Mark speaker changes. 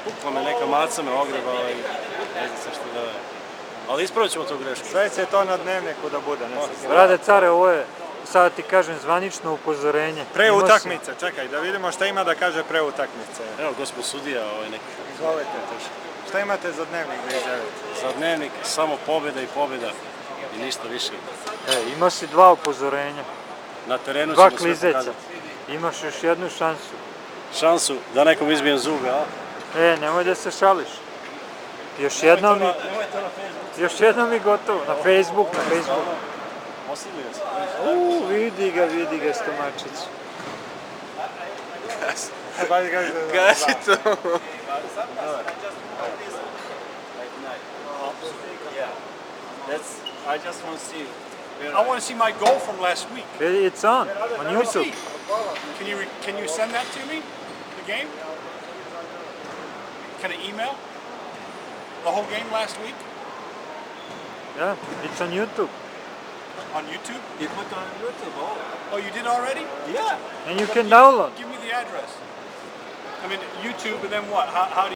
Speaker 1: Pukla me neka maca me ogreba i ne znam se što da je. Ali ispravit ćemo tu grešku.
Speaker 2: Sve će to na dnevniku da bude.
Speaker 3: Rade care, ovo je, sada ti kažem, zvanično upozorenje.
Speaker 2: Pre utakmice, čekaj, da vidimo šta ima da kaže pre utakmice.
Speaker 1: Evo, gospod sudija, neki.
Speaker 2: Izvolite. Šta imate za dnevnik da izjavite?
Speaker 1: Za dnevnik samo pobjeda i pobjeda i ništa više.
Speaker 3: Ima si 2 upozorenja.
Speaker 1: Na terenu ćemo sve
Speaker 3: klizeća.
Speaker 1: pokazati.
Speaker 3: Imaš još jednu šansu.
Speaker 1: Šansu da nekom izbijem zube, a?
Speaker 3: Nemoj da se šališ. Još jednom i gotovo. Na Facebook.
Speaker 1: Oslivio sam.
Speaker 3: Vidi ga stomačić.
Speaker 2: Gazi to.
Speaker 1: I just want to see.
Speaker 4: I want to see my goal from last week.
Speaker 3: It's on YouTube.
Speaker 4: Can you send that to me? The game? Can I email the whole game last week
Speaker 3: Yeah, it's on YouTube.
Speaker 4: on YouTube?
Speaker 1: You put it on YouTube,
Speaker 4: Oh, you did already?
Speaker 1: Yeah.
Speaker 3: And you can download.
Speaker 4: Give me the address. I mean, YouTube, and then what? How do